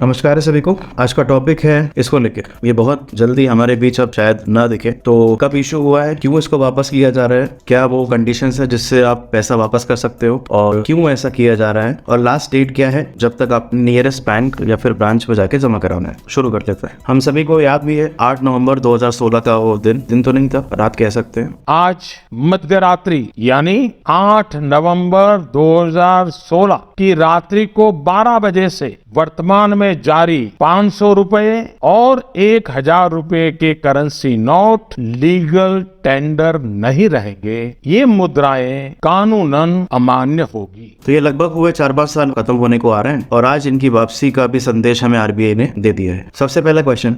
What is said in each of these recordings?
नमस्कार है सभी को। आज का टॉपिक है इसको लेके, ये बहुत जल्दी हमारे बीच अब शायद ना दिखे। तो कब इशू हुआ है, क्यों इसको वापस किया जा रहा है, क्या वो कंडीशंस है जिससे आप पैसा वापस कर सकते हो और क्यों ऐसा किया जा रहा है, और लास्ट डेट क्या है जब तक आप नियरेस्ट बैंक या फिर ब्रांच में जाके जमा कराना है। शुरू कर लेते हैं। हम सभी को याद भी है 8 नवंबर 2016 का वो दिन तो नहीं था, रात कह सकते हैं। आज मध्यरात्रि यानी 8 नवंबर 2016 की रात्रि को 12 बजे से वर्तमान में जारी 500 रुपए और 1000 रुपए के करेंसी नोट लीगल टेंडर नहीं रहेंगे। ये मुद्राएं कानूनन अमान्य होगी। तो ये लगभग हुए 4-5 साल खत्म होने को आ रहे हैं और आज इनकी वापसी का भी संदेश हमें आरबीआई ने दे दिया है। सबसे पहला क्वेश्चन,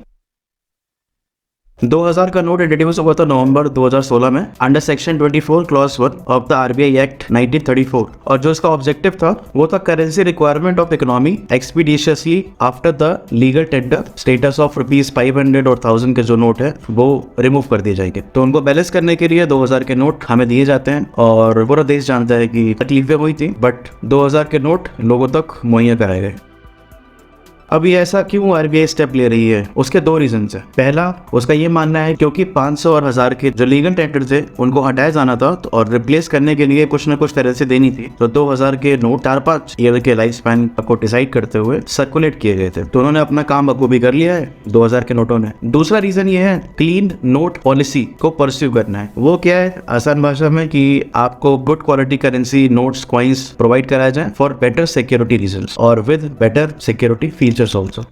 2000 का नोट इंट्रोड्यूस हुआ था नवंबर 2016 में under section 24 clause 1 of the RBI act 1934, और जो इसका ऑब्जेक्टिव था वो था currency requirement of economy expeditiously after the legal tender status of ₹500 और 1000 के जो नोट है वो रिमूव कर दिए जाएंगे। तो उनको बैलेंस करने के लिए 2000 के नोट हमें दिए जाते हैं और पूरा देश जानता है कि तकलीफें हुई थी, बट 2000 के नोट लोगों तक मुहैया कराए गए। अब ये ऐसा क्यों आरबीआई स्टेप ले रही है, उसके दो रीजन है। पहला, उसका ये मानना है क्योंकि 500 और 1000 के जो लीगल टेंडर थे उनको हटाया जाना था और रिप्लेस करने के लिए कुछ ना कुछ तरह से देनी थी। तो 2000 के नोट 4-5 ईयर के लाइफ स्पैन को डिसाइड करते हुए सर्कुलेट किए गए थे। तो उन्होंने अपना काम बखूबी कर लिया है 2000 के नोटों ने। दूसरा रीजन ये है क्लीन नोट पॉलिसी को परस्यू करना है। वो क्या है, आसान भाषा में कि आपको good quality currency notes coins provide कराया जाए फॉर बेटर सिक्योरिटी रीजंस और with better security features also.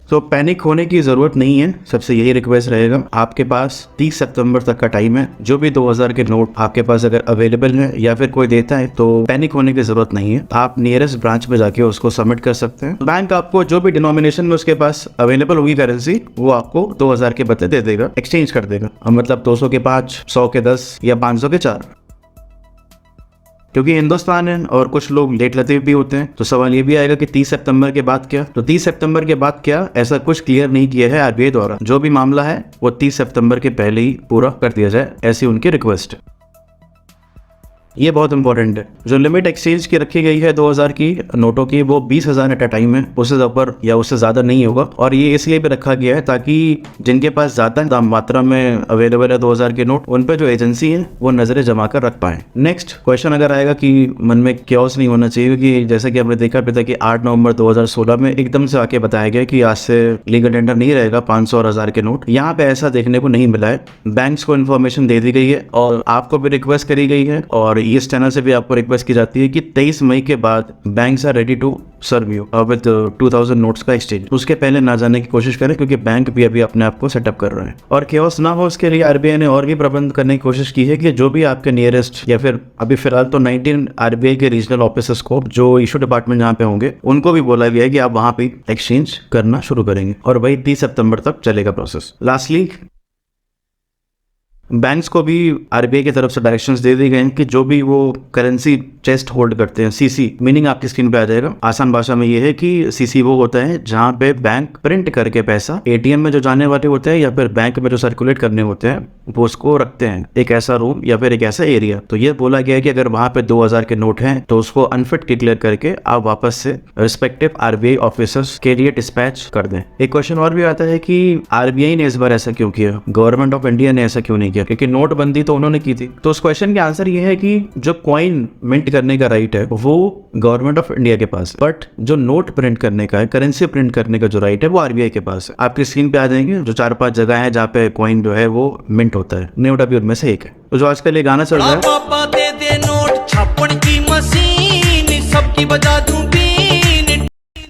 तो पैनिक होने की जरूरत नहीं है, सबसे यही रिक्वेस्ट रहेगा। आपके पास 30 सितंबर तक का टाइम है। जो भी 2000 के नोट आपके पास अगर अवेलेबल है या फिर कोई देता है तो पैनिक होने की जरूरत नहीं है। आप नियरेस्ट ब्रांच में जाके उसको सबमिट कर सकते हैं। बैंक आपको जो भी डिनोमिनेशन में उसके पास अवेलेबल होगी करेंसी, वो आपको 2000 के बदले दे देगा, एक्सचेंज कर देगा। मतलब 200 के 5, 100 के 10 या 500 के 4। क्योंकि हिंदुस्तान है और कुछ लोग लेट लतीफ भी होते हैं, तो सवाल ये भी आएगा कि 30 सितंबर के बाद क्या। तो 30 सितंबर के बाद क्या, ऐसा कुछ क्लियर नहीं किया है आरबीआई द्वारा। जो भी मामला है वो 30 सितंबर के पहले ही पूरा कर दिया जाए, ऐसी उनकी रिक्वेस्ट है। ये बहुत इंपॉर्टेंट है। जो लिमिट एक्सचेंज की रखी गई है 2000 की नोटों की, वो 20,000 एट अ टाइम है, उससे ऊपर या उससे ज्यादा नहीं होगा। और ये इसलिए भी रखा गया है ताकि जिनके पास ज्यादा मात्रा में अवेलेबल है 2000 के नोट, उन पे जो एजेंसी है वो नजरें जमा कर रख पाए। नेक्स्ट क्वेश्चन अगर आएगा कि मन में क्योस नहीं होना चाहिए, क्योंकि जैसे कि हमने देखा था कि 8 नवंबर 2016 में एकदम से आके बताया गया कि आज से लीगल टेंडर नहीं रहेगा 500 और 1000 के नोट। यहाँ पे ऐसा देखने को नहीं मिला है। बैंक्स को इन्फॉर्मेशन दे दी गई है और आपको भी रिक्वेस्ट करी गई है और इस चैनल से भी आपको रिक्वेस्ट की जाती है कि 23 मई के बाद banks are ready to serve you with 2000 notes का एक्सचेंज। उसके पहले ना जाने की कोशिश करें, क्योंकि बैंक भी अभी अपने आप को सेटअप कर रहे हैं। और केओस ना हो उसके लिए आरबीआई ने और भी प्रबंध करने की कोशिश की है कि जो भी आपके नियरेस्ट या फिर अभी फिलहाल तो 19 आरबीआई के रीजनल ऑफिसर्स को जो इशू डिपार्टमेंट जहाँ पे होंगे उनको भी बोला गया है कि आप वहां पे एक्सचेंज करना शुरू करेंगे और वही 30 सितंबर तक चलेगा प्रोसेस। लास्टली, बैंक्स को भी आरबीआई की तरफ से डायरेक्शंस दे दी गए हैं कि जो भी वो करेंसी चेस्ट होल्ड करते हैं, सीसी मीनिंग आपकी स्क्रीन पे आ जाएगा। आसान भाषा में ये है कि सीसी वो होता है जहां पे बैंक प्रिंट करके पैसा एटीएम में जो जाने वाले होते हैं या फिर बैंक में जो सर्कुलेट करने होते हैं वो उसको रखते हैं, एक ऐसा रूम या फिर एक ऐसा एरिया। तो ये बोला गया है कि अगर वहां पे 2000 के नोट हैं तो उसको अनफिट डिक्लेयर करके आप वापस से रिस्पेक्टिव आरबीआई ऑफिसर्स के लिए डिस्पैच कर दें। एक क्वेश्चन और भी आता है कि आरबीआई ने इस बार ऐसा क्यों किया, गवर्नमेंट ऑफ इंडिया ने ऐसा क्यों नहीं किया, क्योंकि नोटबंदी तो उन्होंने की थी। तो उस क्वेश्चन के आंसर ये है कि जो कॉइन मिंट करने का राइट है वो गवर्नमेंट ऑफ इंडिया के पास है, बट जो नोट प्रिंट करने का है, करेंसी प्रिंट करने का जो राइट है वो आरबीआई के पास है। आपकी स्क्रीन पे आ जाएंगे जो 4-5 जगह है जहाँ पे कॉइन जो है वो मिंट होता है। नोट अभी उनमें से एक है। तो जो आजकल ये गाना चल रहा है, पापा दे दे नोट छापन की मशीन सबकी बजा दूं बीन।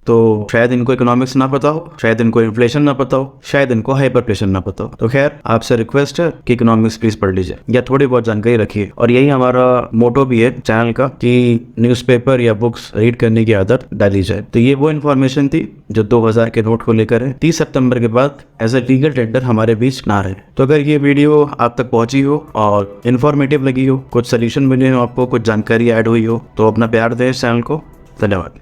तो शायद इनको इकोनॉमिक्स ना पता हो, शायद इनको इन्फ्लेशन ना पता हो, शायद इनको हाइपरप्लेशन ना पता हो। तो खैर आपसे रिक्वेस्ट है कि इकोनॉमिक्स प्लीज पढ़ लीजिए या थोड़ी बहुत जानकारी रखिए। और यही हमारा मोटो भी है चैनल का कि न्यूज़पेपर या बुक्स रीड करने की आदत डाली जाए। तो ये वो इन्फॉर्मेशन थी जो 2000 के नोट को लेकर है। 30 सितंबर के बाद एज ए लीगल टेंडर हमारे बीच ना रहे। तो अगर ये वीडियो आप तक पहुंची हो और इन्फॉर्मेटिव लगी हो, कुछ सोल्यूशन मिले हो आपको, कुछ जानकारी ऐड हुई हो, तो अपना प्यार दें इस चैनल को। धन्यवाद।